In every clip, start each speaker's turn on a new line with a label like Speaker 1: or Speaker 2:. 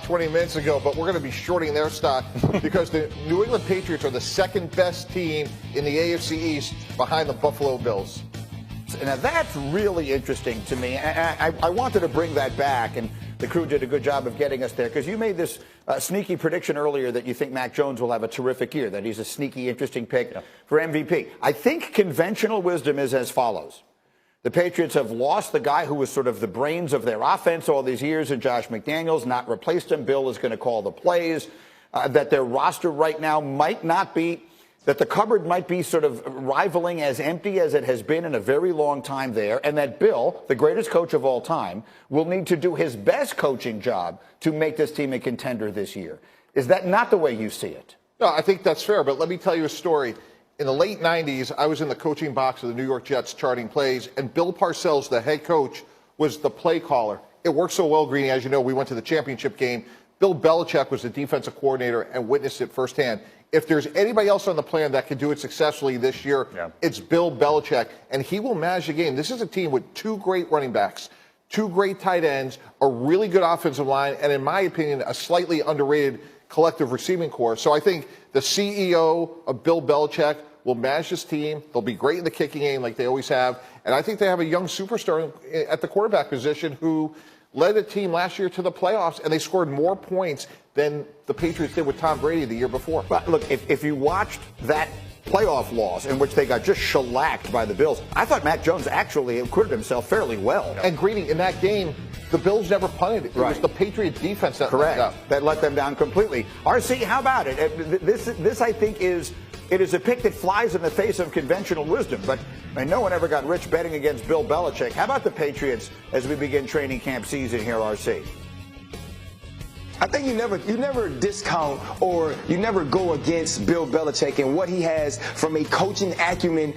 Speaker 1: 20 minutes ago, but we're going to be shorting their stock because the New England Patriots are the second best team in the AFC East behind the Buffalo Bills.
Speaker 2: Now, that's really interesting to me. I wanted to bring that back, and the crew did a good job of getting us there, because you made this sneaky prediction earlier that you think Mac Jones will have a terrific year, that he's a sneaky, interesting pick for MVP. I think conventional wisdom is as follows. The Patriots have lost the guy who was sort of the brains of their offense all these years in Josh McDaniels, not replaced him. Bill is going to call the plays. That their roster right now might not be, that the cupboard might be sort of rivaling as empty as it has been in a very long time there, and that Bill, the greatest coach of all time, will need to do his best coaching job to make this team a contender this year. Is that not the way you see it?
Speaker 1: No, I think that's fair, but let me tell you a story. In the late 90s, I was in the coaching box of the New York Jets charting plays, and Bill Parcells, the head coach, was the play caller. It worked so well, Greeny, as you know, we went to the championship game. Bill Belichick was the defensive coordinator and witnessed it firsthand. If there's anybody else on the plan that can do it successfully this year, it's Bill Belichick, and he will manage the game. This is a team with two great running backs, two great tight ends, a really good offensive line, and in my opinion, a slightly underrated collective receiving corps. So I think the CEO of Bill Belichick will manage this team. They'll be great in the kicking game like they always have. And I think they have a young superstar at the quarterback position who led a team last year to the playoffs, and they scored more points than the Patriots did with Tom Brady the year before.
Speaker 2: But look, if you watched that playoff loss in which they got just shellacked by the Bills, I thought Mac Jones actually acquitted himself fairly well.
Speaker 1: And Greeny, in that game, the Bills never punted. It was the Patriot defense that let up.
Speaker 2: That let them down completely. RC, how about it? This I think is a pick that flies in the face of conventional wisdom, but no one ever got rich betting against Bill Belichick. How about the Patriots as we begin training camp season here, RC?
Speaker 3: I think you never discount or you never go against Bill Belichick and what he has from a coaching acumen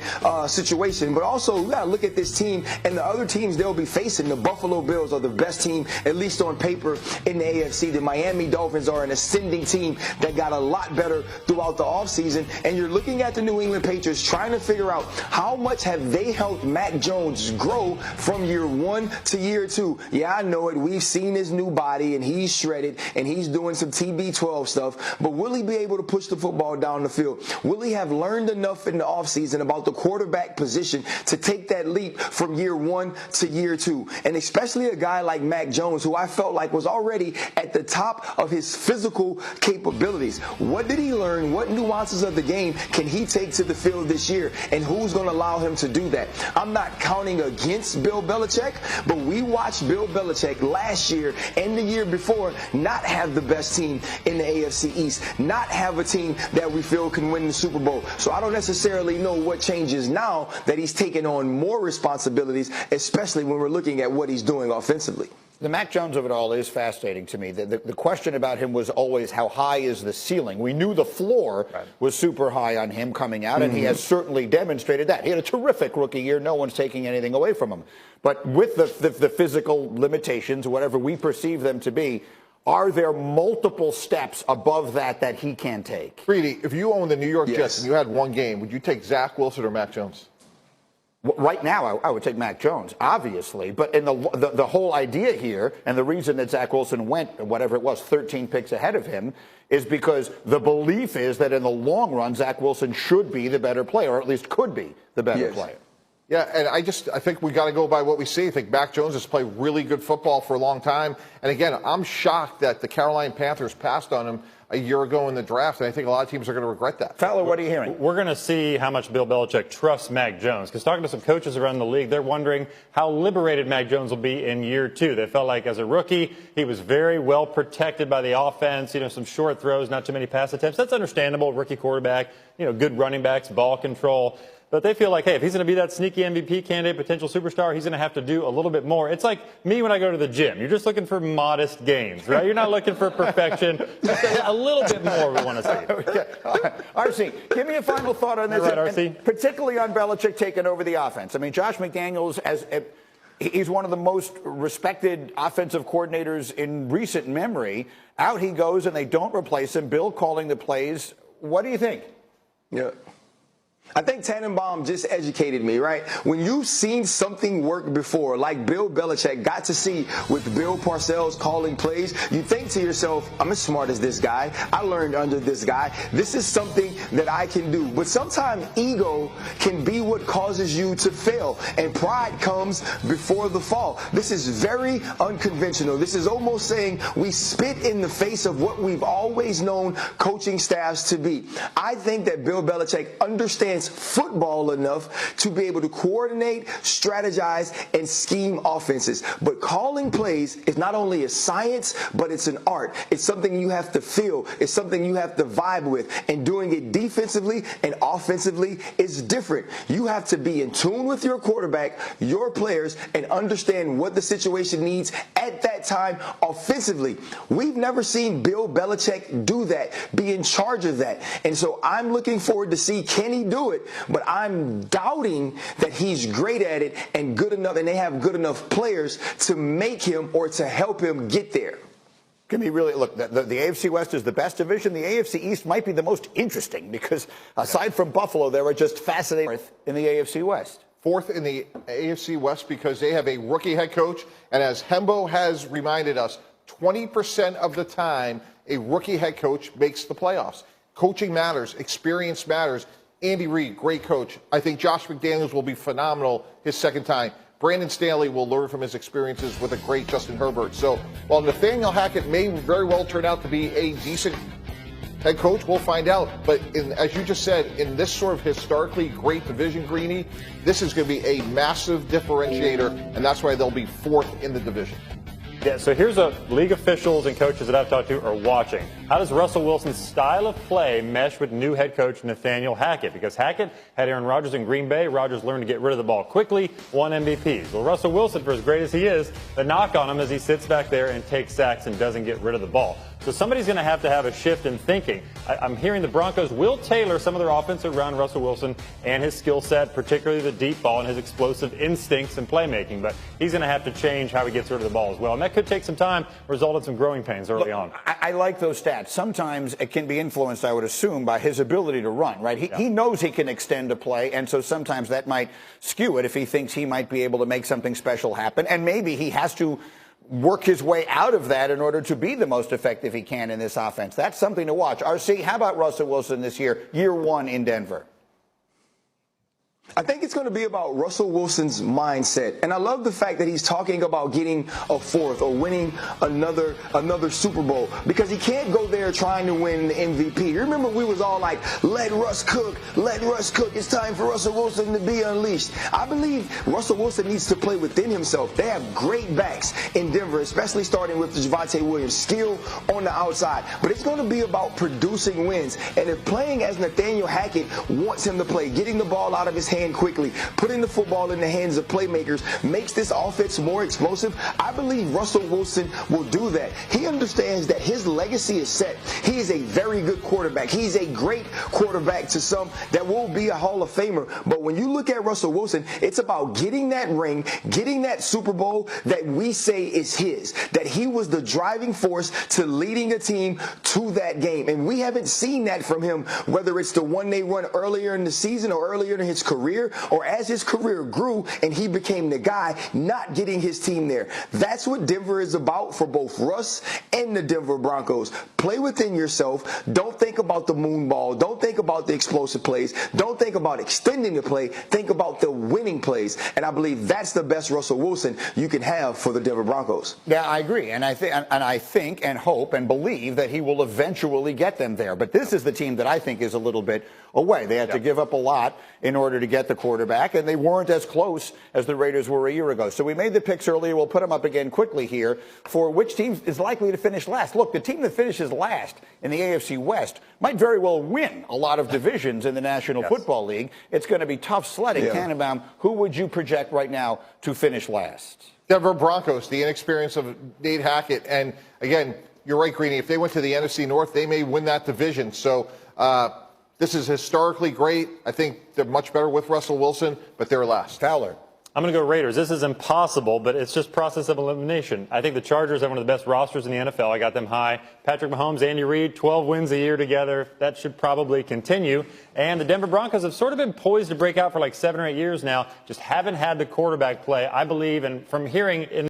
Speaker 3: situation. But also, you got to look at this team and the other teams they'll be facing. The Buffalo Bills are the best team, at least on paper, in the AFC. The Miami Dolphins are an ascending team that got a lot better throughout the offseason. And you're looking at the New England Patriots trying to figure out how much have they helped Mac Jones grow from year one to year two. Yeah, I know it. We've seen his new body, and he's shredded, and he's doing some TB12 stuff, but will he be able to push the football down the field? Will he have learned enough in the offseason about the quarterback position to take that leap from year one to year two? And especially a guy like Mac Jones, who I felt like was already at the top of his physical capabilities. What did he learn? What nuances of the game can he take to the field this year? And who's going to allow him to do that? I'm not counting against Bill Belichick, but we watched Bill Belichick last year and the year before not have the best team in the AFC East, not have a team that we feel can win the Super Bowl. So I don't necessarily know what changes now that he's taking on more responsibilities, especially when we're looking at what he's doing offensively.
Speaker 2: The Mac Jones of it all is fascinating to me. The question about him was always how high is the ceiling. We knew the floor was super high on him coming out, and he has certainly demonstrated that. He had a terrific rookie year. No one's taking anything away from him. But with the physical limitations, whatever we perceive them to be, are there multiple steps above that he can take?
Speaker 1: Greedy, if you own the New York Jets and you had one game, would you take Zach Wilson or Mac Jones?
Speaker 2: Right now, I would take Mac Jones, obviously. But in the whole idea here, and the reason that Zach Wilson went, whatever it was, 13 picks ahead of him, is because the belief is that in the long run, Zach Wilson should be the better player, or at least could be the better player.
Speaker 1: Yeah, and I think we got to go by what we see. I think Mac Jones has played really good football for a long time. And again, I'm shocked that the Carolina Panthers passed on him a year ago in the draft, and I think a lot of teams are going to regret that.
Speaker 2: Fowler, what are you hearing?
Speaker 4: We're going to see how much Bill Belichick trusts Mac Jones, because talking to some coaches around the league, they're wondering how liberated Mac Jones will be in year two. They felt like as a rookie, he was very well protected by the offense, some short throws, not too many pass attempts. That's understandable, rookie quarterback, good running backs, ball control. But they feel like, hey, if he's going to be that sneaky MVP candidate, potential superstar, he's going to have to do a little bit more. It's like me when I go to the gym. You're just looking for modest gains, right? You're not looking for perfection. Just a little bit more we want to see.
Speaker 2: Okay. RC, give me a final thought on this,
Speaker 4: right, RC?
Speaker 2: Particularly on Belichick taking over the offense. I mean, Josh McDaniels, he's one of the most respected offensive coordinators in recent memory. Out he goes, and they don't replace him. Bill calling the plays. What do you think?
Speaker 3: Yeah. I think Tannenbaum just educated me, right? When you've seen something work before, like Bill Belichick got to see with Bill Parcells calling plays, you think to yourself, I'm as smart as this guy. I learned under this guy. This is something that I can do. But sometimes ego can be what causes you to fail, and pride comes before the fall. This is very unconventional. This is almost saying we spit in the face of what we've always known coaching staffs to be. I think that Bill Belichick understands football enough to be able to coordinate, strategize, and scheme offenses. But calling plays is not only a science, but it's an art. It's something you have to feel. It's something you have to vibe with. And doing it defensively and offensively is different. You have to be in tune with your quarterback, your players, and understand what the situation needs at that time offensively. We've never seen Bill Belichick do that, be in charge of that. And so I'm looking forward to see, can he do it? But I'm doubting that he's great at it and good enough, and they have good enough players to make him or to help him get there.
Speaker 2: Can be really, look, the AFC West is the best division. The AFC East might be the most interesting because aside from Buffalo, there are just fascinating in the AFC West.
Speaker 1: Fourth in the AFC West because they have a rookie head coach. And as Hembo has reminded us, 20% of the time a rookie head coach makes the playoffs. Coaching matters. Experience matters. Andy Reid, great coach. I think Josh McDaniels will be phenomenal his second time. Brandon Staley will learn from his experiences with a great Justin Herbert. So while Nathaniel Hackett may very well turn out to be a decent head coach, we'll find out. But as you just said, in this sort of historically great division, Greeny, this is going to be a massive differentiator, and that's why they'll be fourth in the division.
Speaker 4: Yeah, so here's what league officials and coaches that I've talked to are watching. How does Russell Wilson's style of play mesh with new head coach Nathaniel Hackett? Because Hackett had Aaron Rodgers in Green Bay. Rodgers learned to get rid of the ball quickly, won MVPs. Well, Russell Wilson, for as great as he is, the knock on him is he sits back there and takes sacks and doesn't get rid of the ball. So somebody's going to have a shift in thinking. I'm hearing the Broncos will tailor some of their offense around Russell Wilson and his skill set, particularly the deep ball and his explosive instincts and playmaking. But he's going to have to change how he gets rid of the ball as well. And that could take some time, result in some growing pains early on.
Speaker 2: I like those stats. Sometimes it can be influenced, I would assume, by his ability to run, right? He knows he can extend a play, and so sometimes that might skew it if he thinks he might be able to make something special happen. And maybe he has to work his way out of that in order to be the most effective he can in this offense. That's something to watch. RC, how about Russell Wilson this year one in Denver?
Speaker 3: I think it's going to be about Russell Wilson's mindset. And I love the fact that he's talking about getting a fourth or winning another Super Bowl, because he can't go there trying to win the MVP. You remember we was all like, let Russ cook, let Russ cook. It's time for Russell Wilson to be unleashed. I believe Russell Wilson needs to play within himself. They have great backs in Denver, especially starting with Javonte Williams, still on the outside. But it's going to be about producing wins. And if playing as Nathaniel Hackett wants him to play, getting the ball out of his hand quickly, putting the football in the hands of playmakers makes this offense more explosive. I believe Russell Wilson will do that. He understands that his legacy is set. He is a very good quarterback. He's a great quarterback to some that will be a Hall of Famer. But when you look at Russell Wilson, it's about getting that ring, getting that Super Bowl that we say is his, that he was the driving force to leading a team to that game. And we haven't seen that from him, whether it's the one they won earlier in the season or earlier in his career, or as his career grew and he became the guy, not getting his team there. That's what Denver is about for both Russ and the Denver Broncos. Play within yourself. Don't think about the moon ball. Don't think about the explosive plays. Don't think about extending the play. Think about the winning plays. And I believe that's the best Russell Wilson you can have for the Denver Broncos.
Speaker 2: Yeah, I agree. And I think and hope and believe that he will eventually get them there. But this is the team that I think is a little bit away. They had to give up a lot in order to get the quarterback, and they weren't as close as the Raiders were a year ago. So we made the picks earlier. We'll put them up again quickly here for which team is likely to finish last. Look, the team that finishes last in the AFC West might very well win a lot of divisions in the National Football League. It's going to be tough sledding. Tannenbaum, who would you project right now to finish last?
Speaker 1: Denver Broncos, the inexperience of Nate Hackett. And again, you're right, Greeny. If they went to the NFC North, they may win that division. So this is historically great. I think they're much better with Russell Wilson, but they're last.
Speaker 2: Fowler.
Speaker 4: I'm going to go Raiders. This is impossible, but it's just process of elimination. I think the Chargers have one of the best rosters in the NFL. I got them high. Patrick Mahomes, Andy Reid, 12 wins a year together. That should probably continue. And the Denver Broncos have sort of been poised to break out for like 7 or 8 years now. Just haven't had the quarterback play. I believe, and from hearing in